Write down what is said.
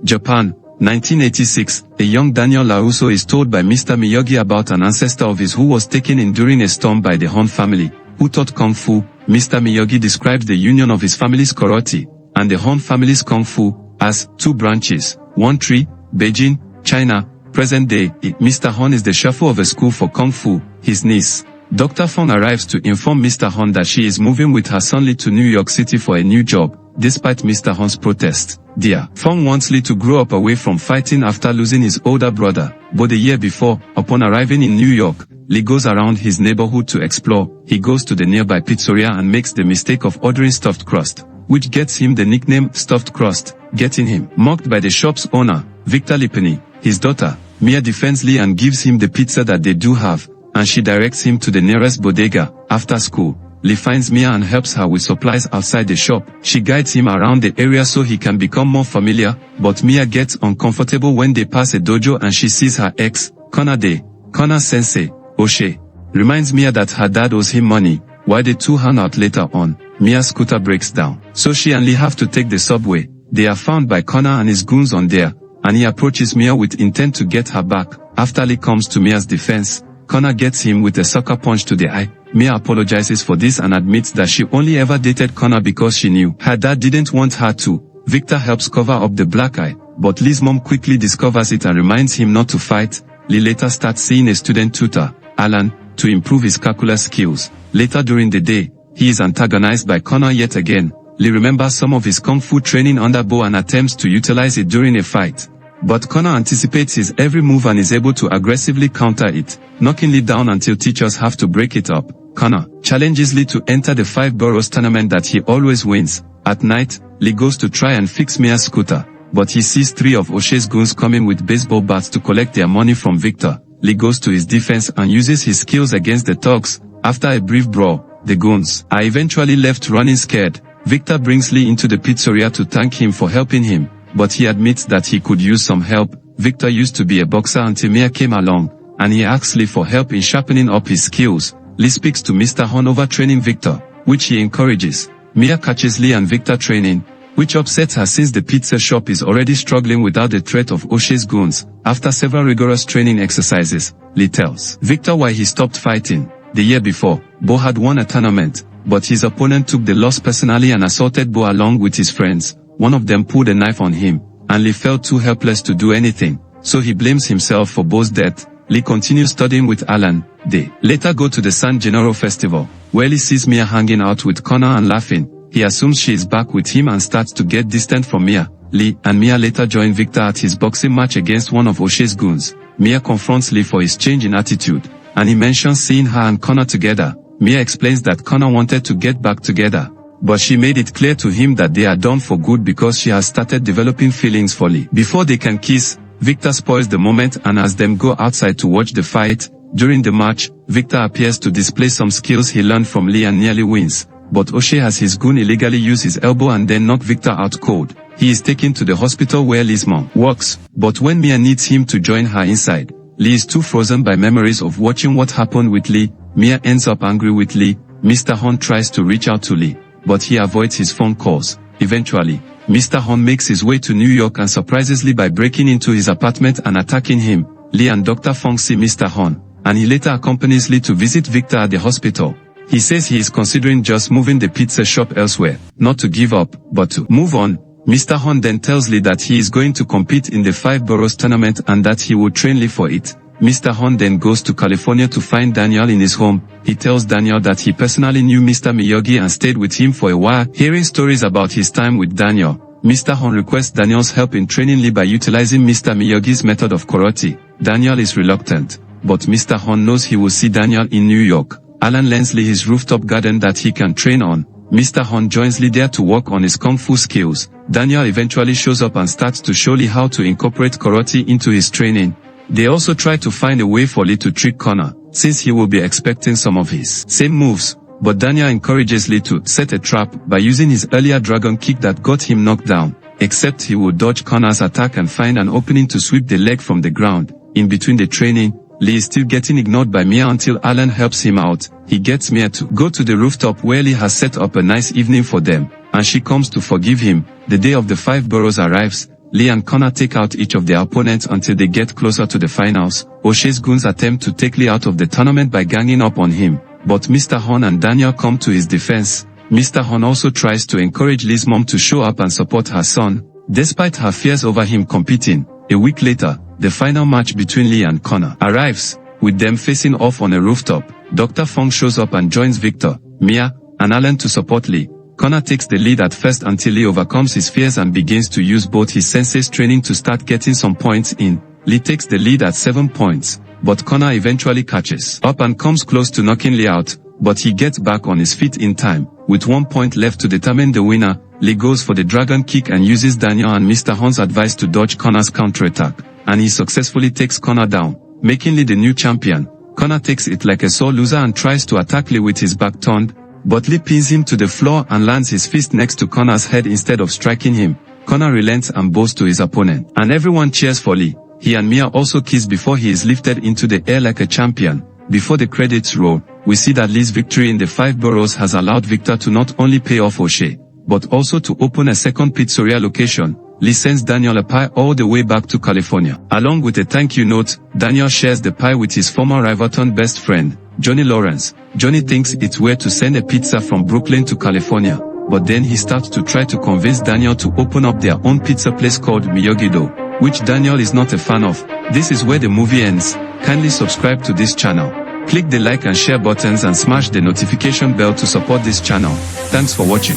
Japan, 1986, a young Daniel LaRusso is told by Mr. Miyagi about an ancestor of his who was taken in during a storm by the Han family, who taught Kung Fu. Mr. Miyagi described the union of his family's karate and the Han family's Kung Fu as two branches, one tree, Beijing, China. Present day, Mr. Han is the chef of a school for Kung Fu. His niece, Dr. Fong, arrives to inform Mr. Han that she is moving with her son Lee to New York City for a new job, despite Mr. Han's protest. Dear Fong wants Lee to grow up away from fighting after losing his older brother, but the year before, upon arriving in New York, Lee goes around his neighborhood to explore. He goes to the nearby pizzeria and makes the mistake of ordering stuffed crust, which gets him the nickname Stuffed Crust, getting him mocked by the shop's owner, Victor Lipini. His daughter, Mia, defends Lee and gives him the pizza that they do have, and she directs him to the nearest bodega. After school, Lee finds Mia and helps her with supplies outside the shop. She guides him around the area so he can become more familiar, but Mia gets uncomfortable when they pass a dojo and she sees her ex, Kona Sensei, Oshe. Reminds Mia that her dad owes him money. While the two hang out later on, Mia's scooter breaks down, so she and Lee have to take the subway. They are found by Kona and his goons on there, and he approaches Mia with intent to get her back. After Lee comes to Mia's defense, Kona gets him with a sucker punch to the eye. Mia apologizes for this and admits that she only ever dated Kona because she knew her dad didn't want her to. Victor helps cover up the black eye, but Lee's mom quickly discovers it and reminds him not to fight. Lee later starts seeing a student tutor, Alan, to improve his calculus skills. Later during the day, he is antagonized by Kona yet again. Lee remembers some of his kung fu training under Bo and attempts to utilize it during a fight. But Kona anticipates his every move and is able to aggressively counter it, knocking Lee down until teachers have to break it up. Kona challenges Lee to enter the 5 boroughs tournament that he always wins. At night, Lee goes to try and fix Mia's scooter, but he sees 3 of Oshe's goons coming with baseball bats to collect their money from Victor. Lee goes to his defense and uses his skills against the thugs. After a brief brawl, the goons are eventually left running scared. Victor brings Lee into the pizzeria to thank him for helping him, but he admits that he could use some help. Victor used to be a boxer until Mia came along, and he asks Lee for help in sharpening up his skills. Lee speaks to Mr. Han over training Victor, which he encourages. Mia catches Lee and Victor training, which upsets her since the pizza shop is already struggling without the threat of Oshe's goons. After several rigorous training exercises, Lee tells Victor why he stopped fighting. The year before, Bo had won a tournament, but his opponent took the loss personally and assaulted Bo along with his friends. One of them pulled a knife on him, and Lee felt too helpless to do anything, so he blames himself for Bo's death. Lee continues studying with Alan. They later go to the San Gennaro festival, where Lee sees Mia hanging out with Kona and laughing. He assumes she is back with him and starts to get distant from Mia. Lee and Mia later join Victor at his boxing match against one of Oshe's goons. Mia confronts Lee for his change in attitude, and he mentions seeing her and Kona together. Mia explains that Kona wanted to get back together, but she made it clear to him that they are done for good because she has started developing feelings for Lee. Before they can kiss, Victor spoils the moment and has them go outside to watch the fight. During the match, Victor appears to display some skills he learned from Lee and nearly wins, but Oshe has his goon illegally use his elbow and then knock Victor out cold. He is taken to the hospital where Lee's mom works, but when Mia needs him to join her inside, Lee is too frozen by memories of watching what happened with Lee. Mia ends up angry with Lee. Mr. Han tries to reach out to Lee, but he avoids his phone calls. Eventually, Mr. Han makes his way to New York and surprises Lee by breaking into his apartment and attacking him. Lee and Dr. Fong see Mr. Han, and he later accompanies Lee to visit Victor at the hospital. He says he is considering just moving the pizza shop elsewhere, not to give up, but to move on. Mr. Han then tells Lee that he is going to compete in the 5 boroughs tournament and that he will train Lee for it. Mr. Han then goes to California to find Daniel in his home. He tells Daniel that he personally knew Mr. Miyagi and stayed with him for a while. Hearing stories about his time with Daniel, Mr. Han requests Daniel's help in training Lee by utilizing Mr. Miyagi's method of karate. Daniel is reluctant, but Mr. Han knows he will see Daniel in New York. Alan lends Lee his rooftop garden that he can train on. Mr. Han joins Lee there to work on his kung fu skills. Daniel eventually shows up and starts to show Lee how to incorporate karate into his training. They also try to find a way for Lee to trick Connor, since he will be expecting some of his same moves, but Daniel encourages Lee to set a trap by using his earlier dragon kick that got him knocked down, except he will dodge Connor's attack and find an opening to sweep the leg from the ground. In between the training, Lee is still getting ignored by Mia until Alan helps him out. He gets Mia to go to the rooftop where Lee has set up a nice evening for them, and she comes to forgive him. The day of the 5 boroughs arrives. Lee and Connor take out each of their opponents until they get closer to the finals. O'Shea's goons attempt to take Lee out of the tournament by ganging up on him, but Mr. Horn and Daniel come to his defense. Mr. Horn also tries to encourage Lee's mom to show up and support her son, despite her fears over him competing. A week later, the final match between Lee and Connor arrives, with them facing off on a rooftop. Dr. Fong shows up and joins Victor, Mia, and Alan to support Lee. Connor takes the lead at first until Lee overcomes his fears and begins to use both his sensei's training to start getting some points in. Lee takes the lead at 7 points, but Connor eventually catches up and comes close to knocking Lee out, but he gets back on his feet in time. With 1 point left to determine the winner, Lee goes for the dragon kick and uses Daniel and Mr. Horn's advice to dodge Connor's counterattack, and he successfully takes Connor down, making Lee the new champion. Connor takes it like a sore loser and tries to attack Lee with his back turned, but Lee pins him to the floor and lands his fist next to Connor's head instead of striking him. Connor relents and bows to his opponent, and everyone cheers for Lee. He and Mia also kiss before he is lifted into the air like a champion. Before the credits roll, we see that Lee's victory in the 5 boroughs has allowed Victor to not only pay off O'Shea, but also to open a second pizzeria location. Lee sends Daniel a pie all the way back to California. Along with a thank you note, Daniel shares the pie with his former rival turned best friend, Johnny Lawrence. Johnny thinks it's weird to send a pizza from Brooklyn to California, but then he starts to try to convince Daniel to open up their own pizza place called Miyagi-Do, which Daniel is not a fan of. This is where the movie ends. Kindly subscribe to this channel. Click the like and share buttons and smash the notification bell to support this channel. Thanks for watching.